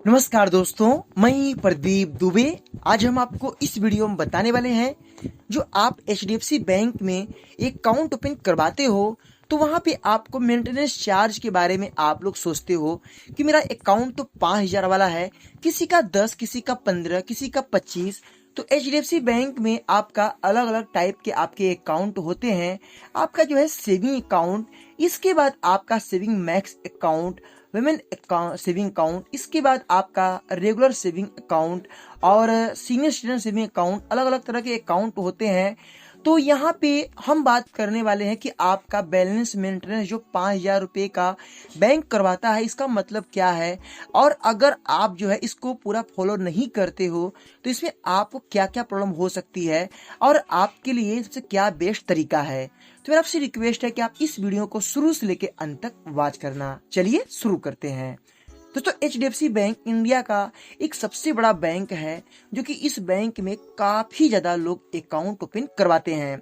नमस्कार दोस्तों, मैं प्रदीप दुबे। आज हम आपको इस वीडियो में बताने वाले हैं, जो आप एचडीएफसी बैंक में एक अकाउंट ओपन करवाते हो तो वहाँ पे आपको मेंटेनेंस चार्ज के बारे में आप लोग सोचते हो कि मेरा अकाउंट तो 5,000 वाला है, किसी का 10, किसी का 15, किसी का 25। तो एचडीएफसी बैंक में आपका अलग अलग टाइप के आपके अकाउंट होते हैं। आपका जो है सेविंग अकाउंट, इसके बाद आपका saving max account, women saving account, इसके बाद आपका रेगुलर सेविंग अकाउंट और सीनियर सिटीजन सेविंग अकाउंट, अलग अलग तरह के अकाउंट होते हैं। तो यहाँ पे हम बात करने वाले हैं कि आपका बैलेंस मेंटेनेंस जो 5,000 रुपये का बैंक करवाता है, इसका मतलब क्या है, और अगर आप जो है इसको पूरा फॉलो नहीं करते हो तो इसमें आपको क्या क्या प्रॉब्लम हो सकती है और आपके लिए सबसे क्या बेस्ट तरीका है। तो मेरा आपसे रिक्वेस्ट है कि आप इस वीडियो को शुरू से लेकर अंत तक वॉच करना। चलिए शुरू करते हैं। दोस्तों, एचडीएफसी बैंक इंडिया का एक सबसे बड़ा बैंक है, जो कि इस बैंक में काफी ज्यादा लोग अकाउंट ओपन करवाते हैं।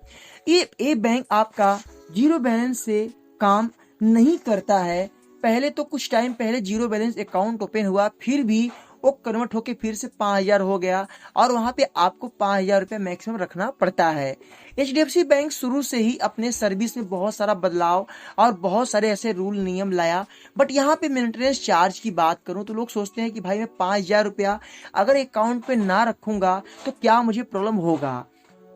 ये बैंक आपका जीरो बैलेंस से काम नहीं करता है। पहले तो कुछ टाइम पहले जीरो बैलेंस अकाउंट ओपन हुआ, फिर भी वो कन्वर्ट होके फिर से 5,000 हो गया और वहां पे आपको 5,000 रुपये मैक्सिमम रखना पड़ता है। एचडीएफसी बैंक शुरू से ही अपने सर्विस में बहुत सारा बदलाव और बहुत सारे ऐसे रूल नियम लाया। बट यहाँ पे मेंटेनेंस चार्ज की बात करूँ तो लोग सोचते हैं कि भाई मैं 5,000 रुपया अगर अकाउंट पे ना रखूंगा तो क्या मुझे प्रॉब्लम होगा।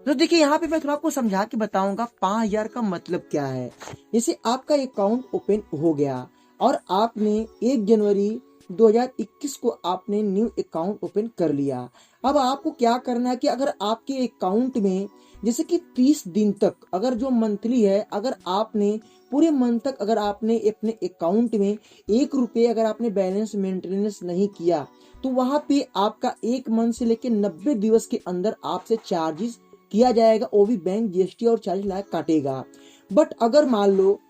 तो देखिए, यहाँ पे मैं थोड़ा आपको समझा के बताऊंगा 5,000 का मतलब क्या है। जैसे आपका अकाउंट ओपन हो गया और आपने 1 जनवरी 2021 को आपने न्यू अकाउंट ओपन कर लिया। अब आपको क्या करना है कि अगर आपके अकाउंट में जैसे कि 30 दिन तक अगर जो मंथली है, अगर आपने पूरे मंथ तक अगर आपने अपने अकाउंट में 1 रुपये अगर आपने बैलेंस मेंटेनेंस नहीं किया तो वहां पे आपका 1 मंथ से लेकर 90 दिवस के अंदर आपसे चार्जेस किया जाएगा। वो भी बैंक जीएसटी और चार्ज लायक काटेगा। बट अगर मान लो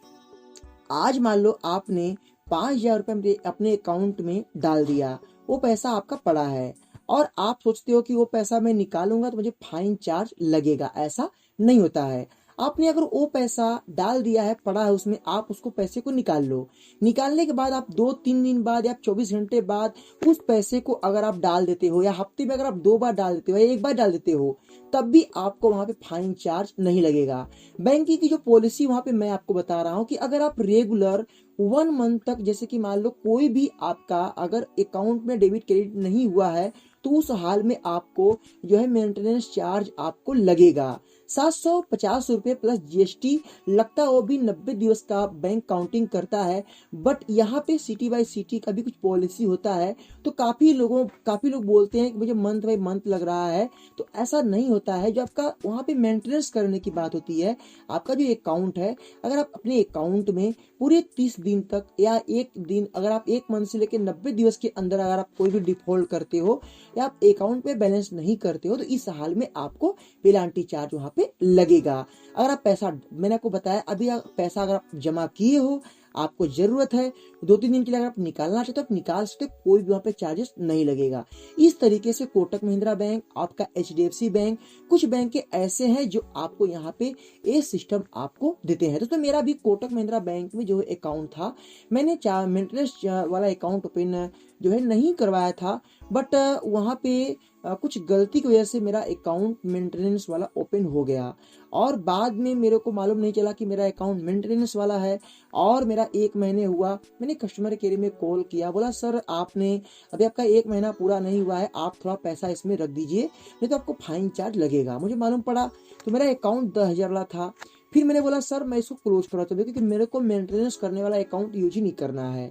आपने 5,000 रुपये अपने अकाउंट में डाल दिया, वो पैसा आपका पड़ा है और आप सोचते हो कि वो पैसा मैं निकालूंगा तो मुझे फाइन चार्ज लगेगा। ऐसा नहीं होता है। आपने अगर वो पैसा डाल दिया है, पड़ा है उसमें, आप उसको पैसे को निकाल लो। निकालने के बाद आप 2-3 दिन बाद या 24 घंटे बाद उस पैसे को अगर आप डाल देते हो, या हफ्ते में अगर आप 2 बार डाल देते हो या 1 बार डाल देते हो, तब भी आपको वहां पे फाइन चार्ज नहीं लगेगा। बैंक की जो पॉलिसी वहां पे मैं आपको बता रहा हूँ कि अगर आप रेगुलर 1 मंथ तक, जैसे कि मान लो कोई भी आपका अगर अकाउंट में डेबिट क्रेडिट नहीं हुआ है, तो उस हाल में आपको जो है मेंटेनेंस चार्ज आपको लगेगा 750 रुपये प्लस जीएसटी लगता है। वो भी 90 दिवस का बैंक काउंटिंग करता है। बट यहाँ पे सिटी बाय सिटी का भी कुछ पॉलिसी होता है। तो काफी लोग बोलते हैं कि मुझे मंथ बाय मंथ लग रहा है, तो ऐसा नहीं होता है। जो आपका वहाँ पे मेंटेनेंस करने की बात होती है, आपका जो अकाउंट है, अगर आप अपने अकाउंट में पूरे 30 दिन तक या 1 दिन, अगर आप 1 मंथ से लेकर 90 दिवस के अंदर अगर आप कोई भी डिफॉल्ट करते हो या आप अकाउंट में बैलेंस नहीं करते हो, तो इस हाल में आपको पेनाल्टी चार्ज वहां पे लगेगा। अगर आप पैसा, मैंने आपको बताया अभी, पैसा अगर आप जमा किए हो, आपको जरूरत है 2-3 दिन के लिए अगर आप निकालना चाहते हो आप निकाल सकते हो, कोई भी वहां पे चार्जेस नहीं लगेगा। इस तरीके से कोटक महिंद्रा बैंक, आपका एचडीएफसी बैंक, कुछ बैंक के ऐसे हैं जो आपको यहाँ पे ये सिस्टम आपको देते हैं। तो मेरा भी कोटक महिंद्रा बैंक में जो अकाउंट था, मैंने मेंटेनेंस वाला अकाउंट ओपन जो है नहीं करवाया था। बट वहां पे कुछ गलती की वजह से मेरा अकाउंट मेंटेनेंस वाला ओपन हो गया और बाद में मेरे को मालूम नहीं चला कि मेरा अकाउंट मेंटेनेंस वाला है। और मेरा 1 महीने हुआ, मैंने कस्टमर केयर में कॉल किया, बोला सर आपने अभी आपका 1 महीना पूरा नहीं हुआ है, आप थोड़ा पैसा इसमें रख दीजिए, नहीं तो आपको फाइन चार्ज लगेगा। मुझे मालूम पड़ा तो मेरा अकाउंट 10,000 वाला था। फिर मैंने बोला सर मैं इसको क्लोज करवाता हूँ, क्योंकि मेरे को मेंटेनेंस करने वाला अकाउंट यूज ही नहीं करना है।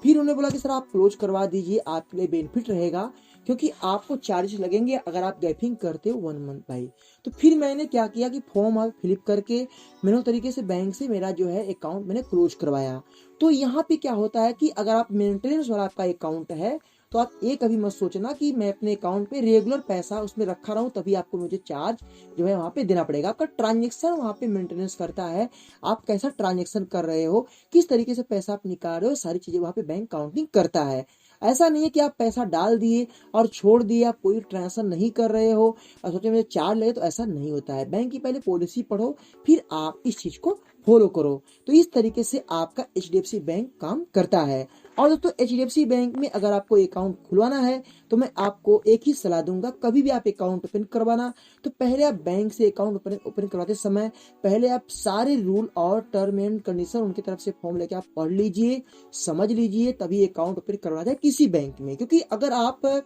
फिर उन्होंने बोला कि सर आप क्लोज करवा दीजिए, आपके लिए बेनिफिट रहेगा, क्योंकि आपको चार्जेस लगेंगे अगर आप गैपिंग करते हो 1 मंथ भाई। तो फिर मैंने क्या किया कि फॉर्म फिलिप करके मैंने तरीके से बैंक से मेरा जो है अकाउंट मैंने क्लोज करवाया। तो यहाँ पे क्या होता है कि अगर आप मेंटेनेंस वाला आपका अकाउंट है, तो आप ये कभी मत सोचना कि मैं अपने अकाउंट पे रेगुलर पैसा उसमें रखा रहूं तभी आपको मुझे चार्ज जो है वहां पे देना पड़ेगा। आपका ट्रांजेक्शन वहां पे मेंटेनेंस करता है, आप कैसा ट्रांजेक्शन कर रहे हो, किस तरीके से पैसा आप निकाल रहे हो, सारी चीजें वहां पे बैंक काउंटिंग करता है। ऐसा नहीं है कि आप पैसा डाल दिए और छोड़ दिए, आप कोई ट्रांजेक्शन नहीं कर रहे हो और सोचे मुझे चार्ज लगे, तो ऐसा नहीं होता है। बैंक की पहले पॉलिसी पढ़ो, फिर आप इस चीज को फॉलो करो। तो इस तरीके से आपका HDFC बैंक काम करता है। और दोस्तों HDFC बैंक में अगर आपको अकाउंट खुलवाना है तो मैं आपको एक ही सलाह दूंगा, कभी भी आप अकाउंट ओपन करवाना तो पहले आप बैंक से अकाउंट ओपन करवाते समय पहले आप सारे रूल और टर्म एंड कंडीशन उनकी तरफ से फॉर्म लेके आप पढ़ लीजिए, समझ लीजिए, तभी अकाउंट ओपन करवाना है किसी बैंक में। क्योंकि अगर आप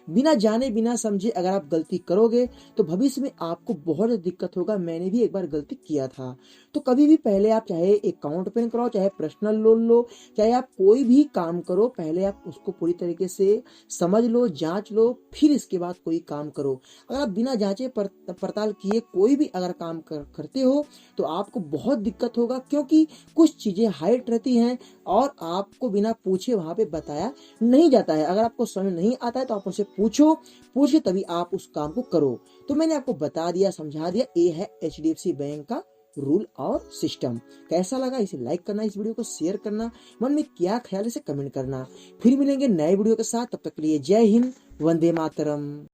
बिना जाने बिना समझे अगर आप गलती करोगे तो भविष्य में आपको बहुत दिक्कत होगा। मैंने भी एक बार गलती किया था। तो कभी भी पहले आप चाहे अकाउंट ओपन कराओ, चाहे पर्सनल लोन लो, चाहे आप कोई भी काम करो, पहले आप उसको पूरी तरीके से समझ लो, जांच लो, फिर इसके बाद कोई काम करो। अगर आप बिना जांचे पड़ताल किए कोई भी अगर काम करते हो तो आपको बहुत दिक्कत होगा, क्योंकि कुछ चीजें हाइड रहती हैं और आपको बिना पूछे वहां पे बताया नहीं जाता है। अगर आपको समझ नहीं आता है तो आप उनसे पूछो तभी आप उस काम को करो। तो मैंने आपको बता दिया, समझा दिया, ये है HDFC बैंक का रूल और सिस्टम। कैसा लगा इसे लाइक करना, इस वीडियो को शेयर करना, मन में क्या ख्याल है इसे कमेंट करना। फिर मिलेंगे नए वीडियो के साथ, तब तक के लिए जय हिंद, वंदे मातरम।